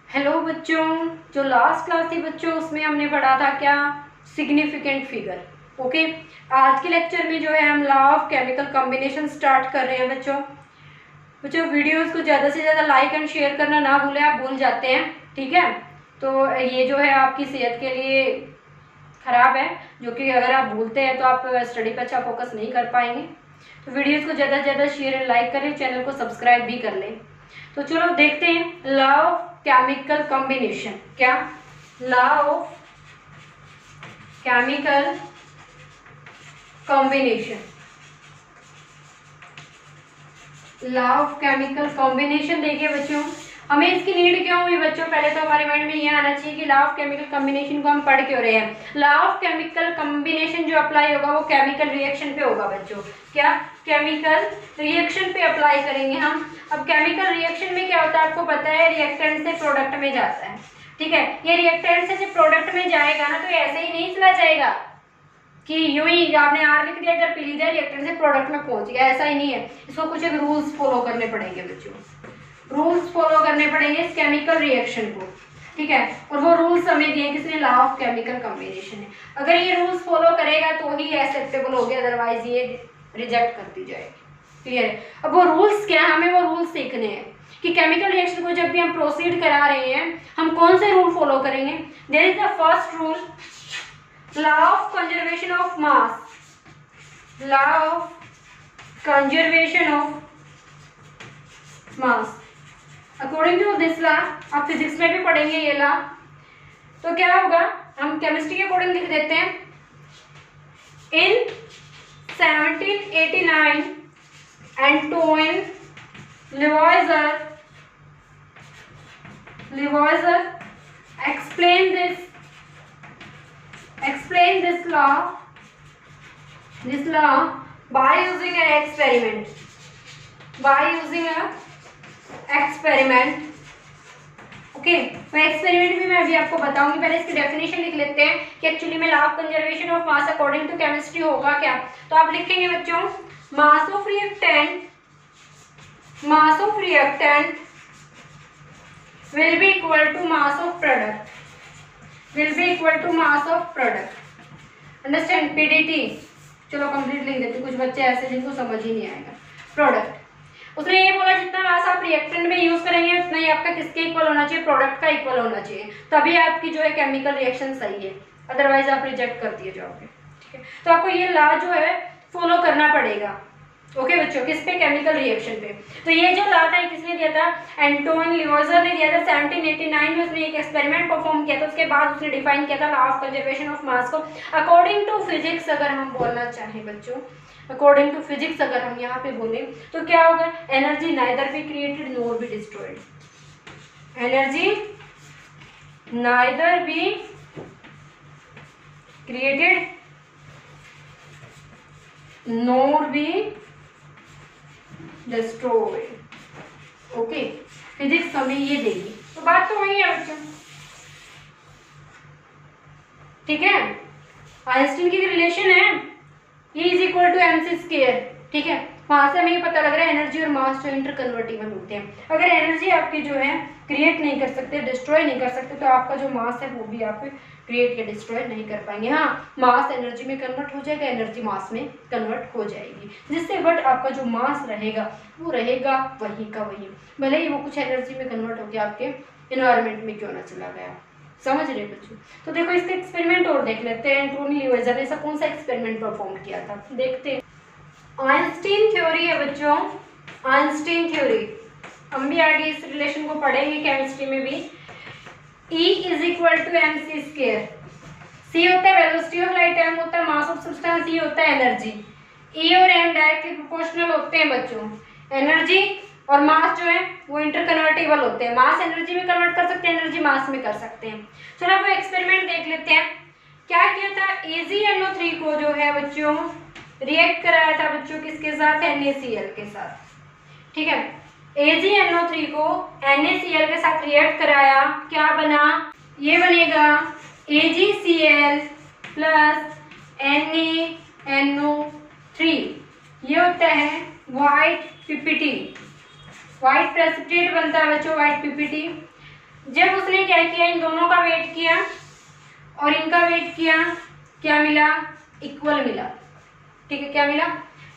Hello बच्चों, जो last class थी बच्चों उसमें हमने पढ़ा था क्या, सिग्निफिकेंट फिगर। ओके, आज के लेक्चर में जो है हम law of chemical combination start कर रहे हैं बच्चों वीडियोस को ज़्यादा से ज़्यादा लाइक एंड शेयर करना ना भूलें, आप भूल जाते हैं। ठीक है, तो ये जो है आपकी सेहत के लिए ख़राब है, जो कि अगर आप भूलते हैं तो आप स्टडी पर अच्छा फोकस नहीं कर पाएंगे। तो वीडियोस को ज़्यादा से ज़्यादा शेयर एंड लाइक करें, चैनल को सब्सक्राइब भी कर लें। तो चलो देखते हैं लॉ ऑफ केमिकल कॉम्बिनेशन। क्या, law of chemical combination. Law of chemical combination देखिए बच्चों, हमें इसकी नीड क्यों हुई बच्चों, पहले तो हमारे माइंड में ये आना चाहिए कि लॉ ऑफ केमिकल कॉम्बिनेशन को हम पढ़ क्यों रहे हैं। लॉ ऑफ केमिकल कॉम्बिनेशन जो अप्लाई होगा वो केमिकल रिएक्शन पे होगा बच्चों। क्या, केमिकल रिएक्शन पे अप्लाई करेंगे हम। अब केमिकल रिएक्शन में क्या होता है आपको पता है, रिएक्टेंट से प्रोडक्ट में जाता है। ठीक है, ये रिएक्टेंट से जब प्रोडक्ट में जाएगा ना तो ऐसे ही नहीं चला जाएगा कि यूं ही आपने आर लिख दिया इधर पी लिख दिया रिएक्टेंट से प्रोडक्ट में पहुंच गया, ऐसा ही नहीं है। इसको कुछ एक रूल्स फॉलो करने पड़ेंगे बच्चों, रूल्स फॉलो करने पड़ेंगे इस केमिकल रिएक्शन को। ठीक है, और वो रूल्स हमें दिए किसने, लॉ ऑफ केमिकल कॉम्बिनेशन है। अगर ये रूल्स फॉलो करेगा तो ही एक्सेप्टेबल हो गया, अदरवाइज ये रिजेक्ट कर दी जाएगी। क्लियर है। अब वो रूल्स क्या है, हमें वो रूल्स सीखने हैं कि केमिकल रिएक्शन को जब भी हम प्रोसीड करा रहे हैं हम कौन से रूल फॉलो करेंगे। There is the first rule, law of conservation of mass. Law of conservation of mass, according to this law, आप फिजिक्स में भी पढ़ेंगे ये लॉ। तो क्या होगा, हम केमिस्ट्री के अकॉर्डिंग लिख देते हैं, इन 1789 Antoine Lavoisier explain this law by using an experiment. Okay, मैं एक्सपेरिमेंट भी मैं अभी आपको बताऊंगी, पहले इसकी डेफिनेशन लिख लेते हैं कि एक्चुअली में law of conservation of mass according to chemistry होगा क्या। तो आप लिखेंगे बच्चों, mass of reactant will be equal to mass of product, understand, PDT। चलो कंप्लीट लिख देते, कुछ बच्चे ऐसे जिनको समझ ही नहीं आएगा। प्रोडक्ट, उसने ये बोला जितना मास आप रिएक्टेंट में यूज करेंगे उतना ही आपका किसके इक्वल होना चाहिए, प्रोडक्ट का इक्वल होना चाहिए, तभी आपकी जो है केमिकल रिएक्शन सही है, अदरवाइज आप रिजेक्ट कर दिए जाओगे। ठीक है, तो आपको ये लॉ जो है फॉलो करना पड़ेगा। ओके बच्चों, किस पे, केमिकल रिएक्शन पे। तो ये जो लॉ था किसने दिया था, एंटोइन लिवोइजर ने दिया था 1789 में। उसने एक एक्सपेरिमेंट परफॉर्म किया था, उसके बाद उसने डिफाइन किया था law of conservation of mass को। अकॉर्डिंग टू फिजिक्स अगर हम बोलना चाहें बच्चों, अकॉर्डिंग टू फिजिक्स अगर हम यहाँ पे बोले तो क्या होगा, energy neither be created NOR be destroyed. Energy neither be created NOR be destroyed. Okay, physics हमें ये देगी, तो बात तो वही है बच्चों। ठीक है, आइंस्टीन की रिलेशन है E is equal to mc square. ठीक है, वहां से हमें ये पता लग रहा है एनर्जी और मास जो इंटरकन्वर्टिबल होते हैं। अगर एनर्जी आपकी जो है क्रिएट नहीं कर सकते, डिस्ट्रॉय नहीं कर सकते, तो आपका जो मास है वो भी आप क्रिएट या डिस्ट्रॉय नहीं कर पाएंगे। हाँ, मास एनर्जी में कन्वर्ट हो जाएगा, एनर्जी मास में कन्वर्ट हो जाएगी, जिससे बट आपका जो मास रहेगा वो रहेगा वही का वही, भले ही वो कुछ एनर्जी में कन्वर्ट होकर आपके इन्वायरमेंट में क्यों ना चला गया। समझ रहे बच्चों। तो देखो इसका एक्सपेरिमेंट और देख लेते हैं, एंटोइन लिवोइजर ने ऐसा कौन सा एक्सपेरिमेंट परफॉर्म किया था, देखते हैं। आइंस्टीन थ्योरी है बच्चों, आइंस्टीन थ्योरी, हम भी आगे इस रिलेशन को पढ़ेंगे केमिस्ट्री में भी। E is equal to mc square. C होता है वेलोसिटी ऑफ लाइट, m होता है मास ऑफ सब्सटेंस, E होता है एनर्जी। E और m डायरेक्टली प्रोपोर्शनल होते हैं बच्चों। एनर्जी और मास जो है वो इंटरकन्वर्टिबल होते हैं, मास एनर्जी में कन्वर्ट कर सकते हैं, एनर्जी मास में कर सकते हैं। चलो अब एक्सपेरिमेंट देख लेते हैं। क्या किया था, AgNO3 को जो है बच्चों रिएक्ट कराया था बच्चों किसके साथ, NaCl के साथ। ठीक है, AgNO3 को NaCl के साथ रिएक्ट कराया, क्या बना, ये बनेगा AgCl प्लस NaNO3, ये होता है व्हाइट PPT, व्हाइट प्रेसिपिटेट बनता है बच्चों, व्हाइट PPT। जब उसने क्या किया, इन दोनों का वेट किया और इनका वेट किया, क्या मिला, इक्वल मिला। ठीक है, क्या मिला,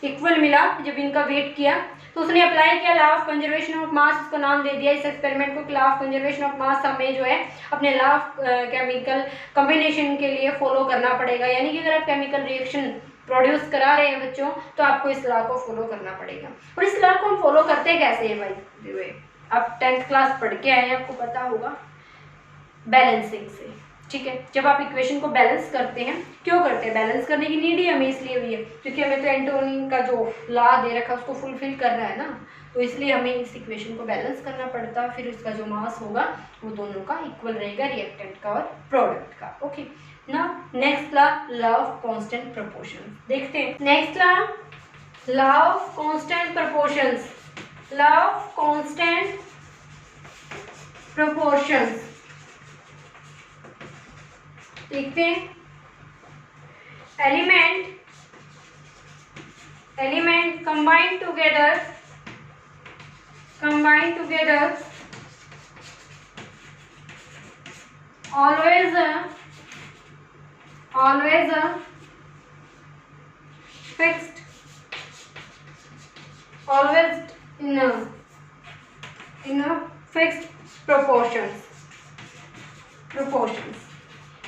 इक्वल मिला। जब इनका वेट किया तो उसने अप्लाई किया लॉ ऑफ कंजर्वेशन ऑफ मास, इसको नाम दे दिया इस एक्सपेरिमेंट को, लॉ ऑफ कंजर्वेशन ऑफ मास हमें जो है अपने लॉ ऑफ केमिकल कॉम्बिनेशन के लिए फॉलो करना पड़ेगा। यानी कि अगर आप केमिकल रिएक्शन प्रोड्यूस करा रहे हैं बच्चों, तो आपको इस लॉ को फॉलो करना पड़ेगा। और इस लॉ को हम फॉलो करते कैसे हैं भाई, आप 10th क्लास पढ़ के आए हैं, आपको पता होगा, बैलेंसिंग से। ठीक है, जब आप इक्वेशन को बैलेंस करते हैं, क्यों करते हैं, बैलेंस करने की नीड ही हमें इसलिए हुई है क्योंकि हमें तो एंटोनी का जो लॉ दे रखा है उसको फुलफिल करना है ना, तो इसलिए हमें इस इक्वेशन को बैलेंस करना पड़ता है। फिर उसका जो मास होगा वो दोनों का इक्वल रहेगा, रिएक्टेंट का और प्रोडक्ट का। ओके, ना next law of constant proportion देखते हैं। Next law of constant proportions, law of constant proportions देखते हैं। Element combine together always fixed, always in a fixed proportions।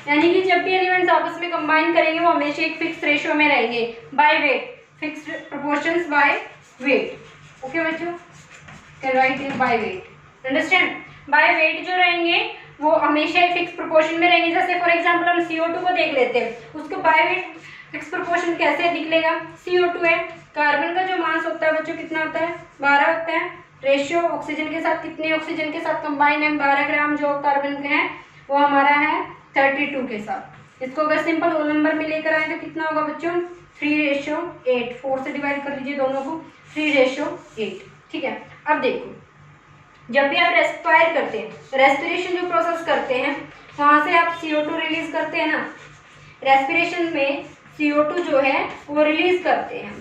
यानी कि जब भी एलिमेंट्स आपस में कंबाइन करेंगे वो हमेशा एक फिक्स रेशियो में रहेंगे, by weight, fixed proportions by weight. Okay बच्चों, can write it by weight, understand. By weight जो रहेंगे वो हमेशा एक फिक्स प्रोपोर्शन में रहेंगे। जैसे फॉर एग्जांपल हम CO2 को देख लेते हैं, उसको बाय वेट फिक्स प्रोपोर्शन कैसे निकलेगा, CO2 है, कार्बन का जो मास होता है बच्चों कितना होता है, 12 होता है। रेशियो ऑक्सीजन के साथ, कितने ऑक्सीजन के साथ कंबाइन है, 12 ग्राम जो कार्बन के हैं वो हमारा है 32 के साथ। इसको अगर सिंपल होल नंबर में लेकर आए तो कितना होगा बच्चों, 3:8। 4 से डिवाइड कर लीजिए दोनों को, 3:8। ठीक है, अब देखो, जब भी आप रेस्पायर करते हैं, रेस्पिरेशन जो प्रोसेस करते हैं, वहां से आप CO2 रिलीज करते हैं ना, रेस्पिरेशन में CO2 जो है वो रिलीज करते हैं।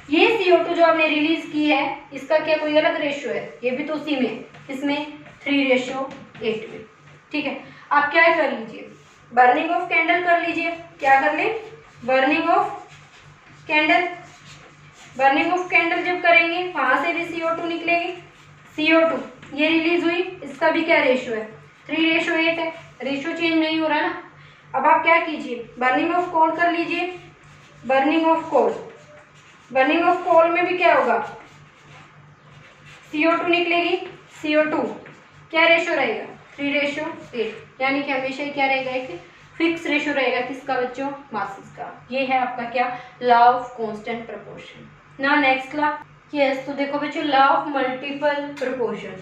ये CO2 जो आपने रिलीज की है, इसका क्या कोई अलग रेशियो है, ये भी तो उसी में, इसमें 3:8 में। ठीक है, आप क्या कर लीजिए, बर्निंग ऑफ कैंडल कर लीजिए। क्या कर ले, burning of candle. Burning of candle जब करेंगे वहां से भी CO2 निकलेगी। CO2 ये रिलीज हुई, इसका भी क्या रेशियो है, 3:8 है, रेशियो चेंज नहीं हो रहा ना। अब आप क्या कीजिए, बर्निंग ऑफ कोल कर लीजिए। Burning of coal, burning of coal में भी क्या होगा, CO2 निकलेगी। CO2 क्या रेशियो रहेगा, 3:8, यानी कि हमेशा ही क्या रहेगा, एक फिक्स रेशियो रहेगा किसका बच्चों, मासेस का। ये है आपका क्या, लॉ ऑफ कांस्टेंट प्रोपोर्शन। ना नेक्स्ट लॉ, यस, तो देखो बच्चों, law of multiple proportion,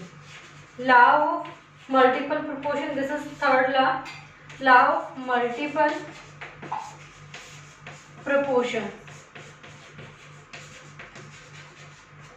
law of multiple proportion, this is third law of multiple proportion.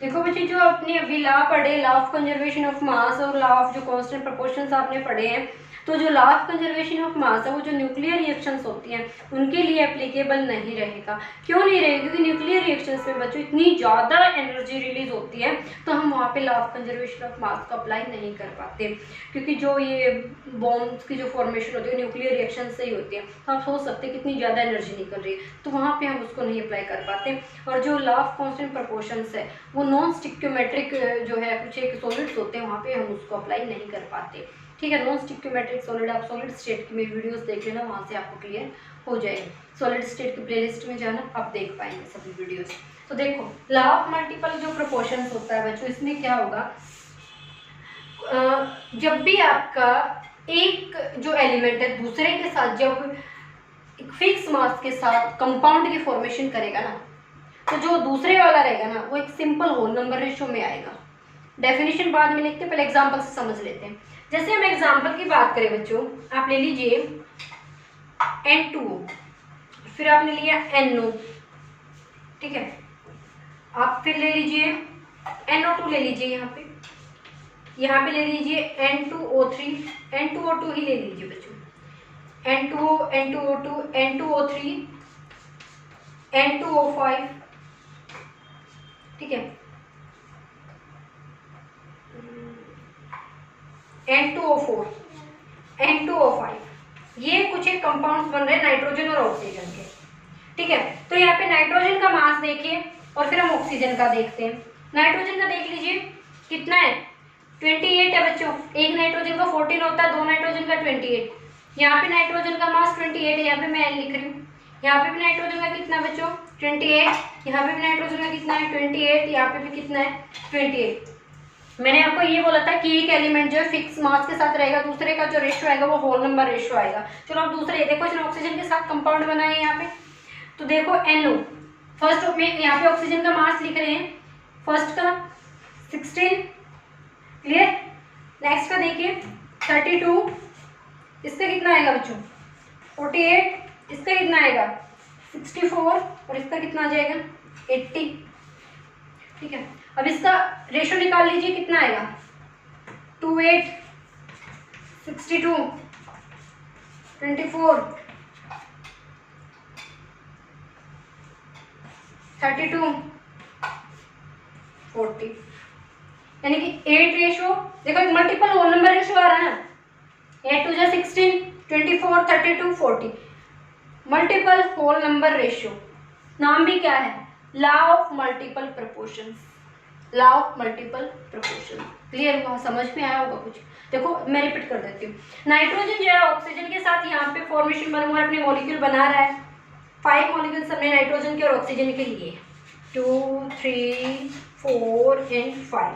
देखो बच्चे, जो अपने अभी लॉ पढ़े, लॉ ऑफ कंजर्वेशन ऑफ मास और लॉ ऑफ जो कांस्टेंट प्रोपोर्शंस आपने पढ़े हैं, तो जो लॉ ऑफ कंजर्वेशन ऑफ मास है वो जो न्यूक्लियर रिएक्शंस होती हैं उनके लिए एप्लीकेबल नहीं रहेगा। क्यों नहीं रहेगा, क्योंकि न्यूक्लियर रिएक्शंस में बच्चों इतनी ज़्यादा एनर्जी रिलीज होती है, तो हम वहाँ पे law of conservation of mass को अप्लाई नहीं कर पाते, क्योंकि जो ये बॉम्ब्स की जो फॉर्मेशन होती है न्यूक्लियर रिएक्शन से ही होती है। तो आप सोच सकते हैं कितनी ज़्यादा एनर्जी निकल रही है, तो वहाँ पर हम उसको नहीं अप्लाई कर पाते। और जो लॉ ऑफ कांस्टेंट प्रोपोर्शंस है वो नॉन स्टिक्योमेट्रिक जो है कुछ एक सॉलिड्स होते हैं, वहाँ पे हम उसको अप्लाई नहीं कर पाते। ठीक है, नॉन स्टिक्योमेट्रिक सॉलिड, आप सॉलिड स्टेट की मेरी वीडियोस देख लेना, वहाँ से आपको क्लियर हो जाएगी। सॉलिड स्टेट की प्लेलिस्ट में जाना, आप देख पाएंगे सभी वीडियोस। तो देखो, लॉ ऑफ मल्टीपल जो प्रोपोर्शंस होता है बच्चों, इसमें क्या होगा, जब भी आपका एक जो एलिमेंट है दूसरे के साथ जब एक फिक्स मास के साथ कंपाउंड की फॉर्मेशन करेगा ना, तो जो दूसरे वाला रहेगा ना वो एक सिंपल होल नंबर रेशियो में आएगा। डेफिनेशन बाद में लिखते हैं, पहले एग्जांपल से समझ लेते हैं। जैसे हम एग्जांपल की बात करें बच्चों, आप ले लीजिए N2O, फिर आपने लिया NO, ठीक है, आप फिर ले लीजिए NO2 ले लीजिए, यहाँ पे ले लीजिए N2O3, N2O2 ही ले लीजिए बच्चों, N2O, N2O2, N2O3, N2O5, ठीक है, N2O4, N2O5। ये कुछ एक कंपाउंड्स बन रहे हैं नाइट्रोजन और ऑक्सीजन के, ठीक है। तो यहाँ पे नाइट्रोजन का मास देखिए और फिर हम ऑक्सीजन का देखते हैं। नाइट्रोजन का देख लीजिए कितना है, 28 है बच्चों। एक नाइट्रोजन का 14 होता है, दो नाइट्रोजन का 28। यहाँ पे नाइट्रोजन का मास 28 है, यहाँ पे मैं लिख रही हूँ। यहाँ पे भी नाइट्रोजन का कितना बच्चों 28, यहाँ पे भी नाइट्रोजन का कितना है 28, यहाँ पे भी कितना है 28। मैंने आपको ये बोला था कि एक एलिमेंट जो है फिक्स मास के साथ रहेगा, दूसरे का जो रेशियो आएगा वो होल नंबर रेशियो आएगा। चलो अब दूसरे देखो, इसने ऑक्सीजन के साथ कंपाउंड बनाए हैं यहाँ पे, तो देखो NO। फर्स्ट में यहाँ पे ऑक्सीजन का मास लिख रहे हैं, फर्स्ट का 16, क्लियर। नेक्स्ट का देखिए 32, इसका कितना आएगा बच्चों 48, इसका कितना आएगा 64 और इसका कितना आ जाएगा 80, ठीक है। अब इसका रेशो निकाल लीजिए, कितना आएगा 28, 62, 24, 32, 40, यानी कि 8 रेशो। देखो एक मल्टीपल होल नंबर रेशो आ रहा है ना, 8 2 16, 24, 32, 40, मल्टीपल होल नंबर रेशियो। नाम भी क्या है, law of multiple proportions, law of multiple proportion. Clear हुआ, समझ में आया होगा कुछ। देखो मैं रिपीट कर देती हूँ। नाइट्रोजन जो है ऑक्सीजन के साथ यहाँ पे फॉर्मेशन बना हुआ है, अपने मॉलिक्यूल बना रहा है। 5 मॉलिक्यूल्स हमने नाइट्रोजन के और ऑक्सीजन के लिए 2 3 4 एंड 5,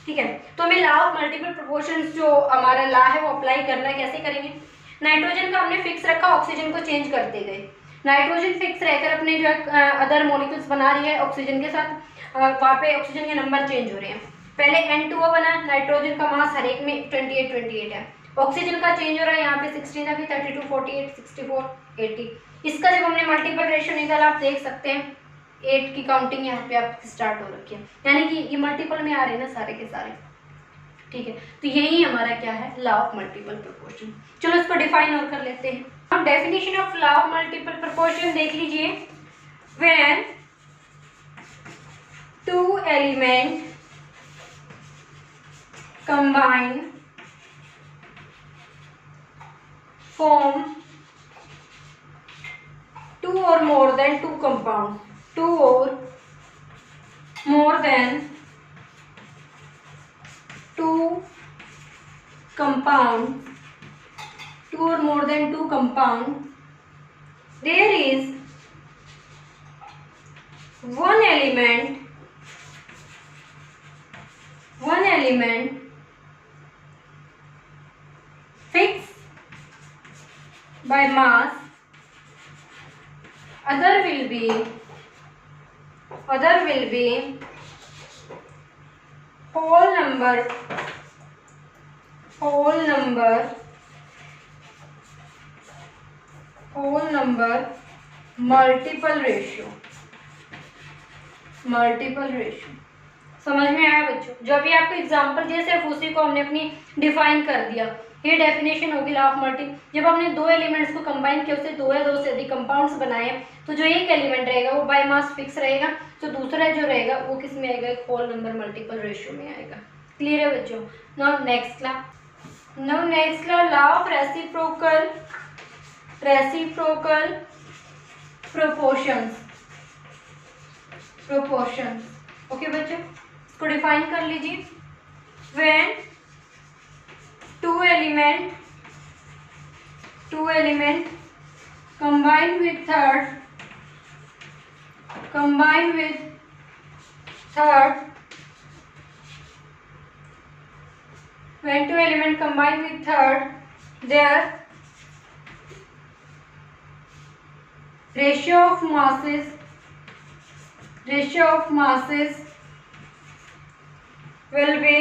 ठीक है। तो हमें लॉ ऑफ मल्टीपल प्रोपोर्शंस जो हमारा लॉ है वो अप्लाई करना है। कैसे करेंगे, नाइट्रोजन का हमने फिक्स रखा, ऑक्सीजन को चेंज करते गए। नाइट्रोजन फिक्स रहकर अपने जो है अदर मॉलिक्यूल्स बना रही है ऑक्सीजन के साथ, वहाँ पे ऑक्सीजन के नंबर चेंज हो रहे हैं। पहले N2O बना, नाइट्रोजन का मास हर एक में 28 है, ऑक्सीजन का चेंज हो रहा है, यहाँ पे 16 है, फिर 32, 48, 64, 80। इसका जब हमने मल्टीपल रेशियो निकाला, आप देख सकते हैं 8 की काउंटिंग यहाँ पे आपकी स्टार्ट हो रखी है, यानी कि ये मल्टीपल में आ रहे हैं ना सारे के सारे, ठीक है। तो यही हमारा क्या है, लॉ ऑफ मल्टीपल प्रोपोर्शन। चलो इसको डिफाइन और कर लेते हैं। अब definition of law of multiple proportion देख लीजिए। When two element combine form two or more than two compounds, two or more than two compounds, two or more than two compounds, there is one element fixed by mass, other will be whole number multiple ratio। समझ में आया बच्चों? जो भी आपको example जैसे उसी को हमने अपनी डिफाइन कर दिया। ये डेफिनेशन होगी लॉ ऑफ मल्टी। जब हमने दो एलिमेंट्स को कंबाइन किया, उससे दो या दो से अधिक कंपाउंड्स बनाए, तो जो एक एलिमेंट रहेगा वो बाय मास फिक्स रहेगा, तो दूसरा जो रहेगा वो किस में आएगा, एक होल नंबर मल्टीपल रेशियो में आएगा। क्लियर है बच्चों? Now next law, law of reciprocal proportions. Okay बच्चों, इसको डिफाइन कर लीजिए। When two element combine with third when two element combine with third, their ratio of masses will be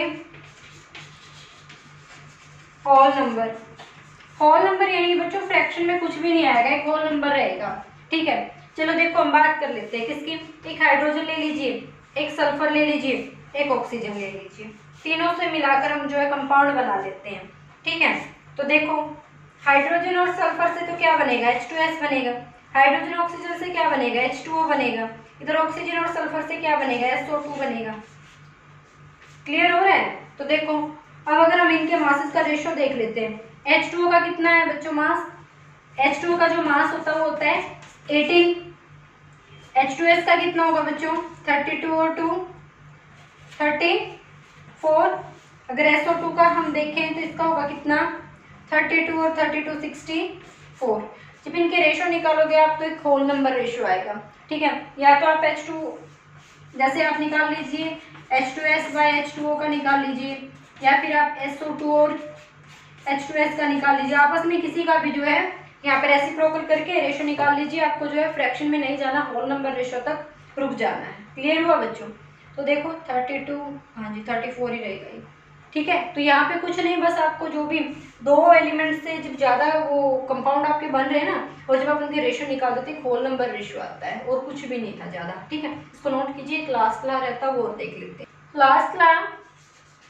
whole number यानी कि बच्चों फ्रैक्शन में कुछ भी नहीं आएगा, एक होल नंबर रहेगा। ठीक है, चलो देखो हम बात कर लेते हैं किसकी। एक हाइड्रोजन ले लीजिए, एक सल्फर ले लीजिए, एक ऑक्सीजन ले लीजिए, तीनों से मिलाकर हम जो है कंपाउंड बना लेते हैं। ठीक है, तो देखो हाइड्रोजन और सल्फर से तो क्या बनेगा, H2S बनेगा। हाइड्रोजन ऑक्सीजन से क्या बनेगा, H2O बनेगा। इधर ऑक्सीजन और सल्फर से क्या बनेगा, SO2 बनेगा। क्लियर हो रहा है? तो देखो अब अगर हम इनके मासेस का रेशियो देख लेते हैं, H2O का कितना है बच्चों मास, H2O का जो मास होता है वो होता है 18, H2S का कितना होगा बच्चों 32 और 2 34, अगर SO2 का हम देखें तो इसका होगा कितना 32 और 32 64। जब इनके रेशियो निकालोगे आप तो एक होल नंबर रेशियो आएगा, ठीक है। या तो आप H2 जैसे आप निकाल लीजिए H2S बाय H2O का निकाल लीजिए, या फिर आप SO2 और H2S का निकाल लीजिए, आपस में किसी का भी जो है यहाँ पर रेसिप्रोकल करके रेशियो निकाल लीजिए। आपको जो है फ्रैक्शन में नहीं जाना, होल नंबर रेशियो तक रुक जाना है। क्लियर हुआ बच्चों? तो देखो 32, हाँ जी 34 ही रहेगा, ठीक है। तो यहाँ पे कुछ नहीं, बस आपको जो भी दो एलिमेंट से जब ज़्यादा वो कंपाउंड आपके बन रहे हैं ना, और जब आप उनके रेशियो निकाल देते हैं होल नंबर रेशियो आता है, और कुछ भी नहीं था ज़्यादा, ठीक है। इसको नोट कीजिए, लास्ट ला रहता वो देख लेते हैं। लास्ट ला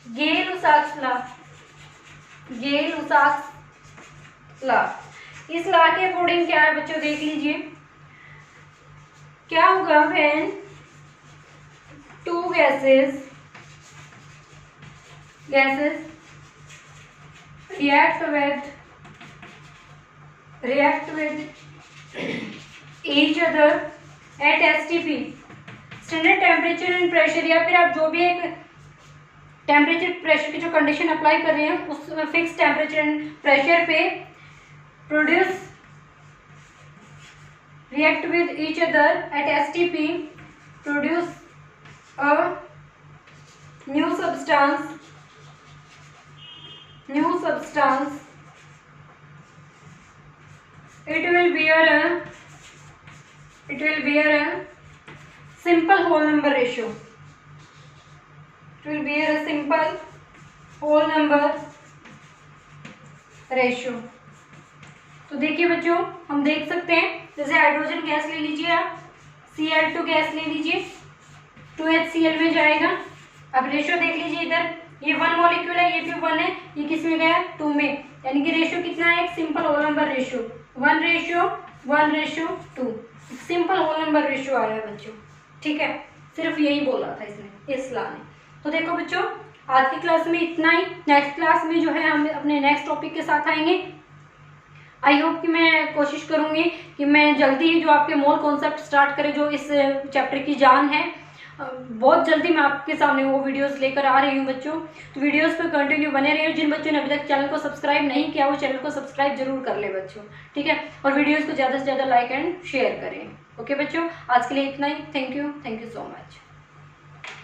गेल-लुसाक्स ला, गेल-लुसाक्स ला, इस ला के अकॉर्डिंग क्या है बच्चों देख लीजिए, क्या होगा when two gases react with each other at STP, standard temperature and pressure, या फिर आप जो भी एक टेम्परेचर प्रेशर की जो कंडीशन अप्लाई कर रहे हैं उस फिक्स टेम्परेचर एंड प्रेशर पे produce react with each other at STP, produce a new substance, it will bear a simple whole number ratio, तो देखिए बच्चों हम देख सकते हैं, जैसे हाइड्रोजन गैस ले लीजिए आप, Cl2 गैस ले लीजिए, 2HCl में जाएगा। अब रेशियो देख लीजिए, इधर ये 1 मॉलिक्यूल है, ये भी 1 है, ये किस में गया 2 में, यानी कि रेशियो कितना है, एक simple whole number ratio 1:2, simple whole number ratio आया है बच्चों, ठीक है। सिर्फ यही बोला था इसने, इस ला ने। तो देखो बच्चों आज की क्लास में इतना ही, नेक्स्ट क्लास में जो है हम अपने नेक्स्ट टॉपिक के साथ आएंगे। आई होप कि मैं कोशिश करूँगी कि मैं जल्दी ही जो आपके मोल कॉन्सेप्ट स्टार्ट करें, जो इस चैप्टर की जान है, बहुत जल्दी मैं आपके सामने वो वीडियोस लेकर आ रही हूँ बच्चों। तो वीडियोस पे कंटिन्यू बने रहिए। जिन बच्चों ने अभी तक चैनल को सब्सक्राइब नहीं किया वो चैनल को सब्सक्राइब जरूर कर ले बच्चों, ठीक है। और वीडियोस को ज़्यादा से ज़्यादा लाइक एंड शेयर करें। ओके बच्चों, आज के लिए इतना ही। Thank you so much.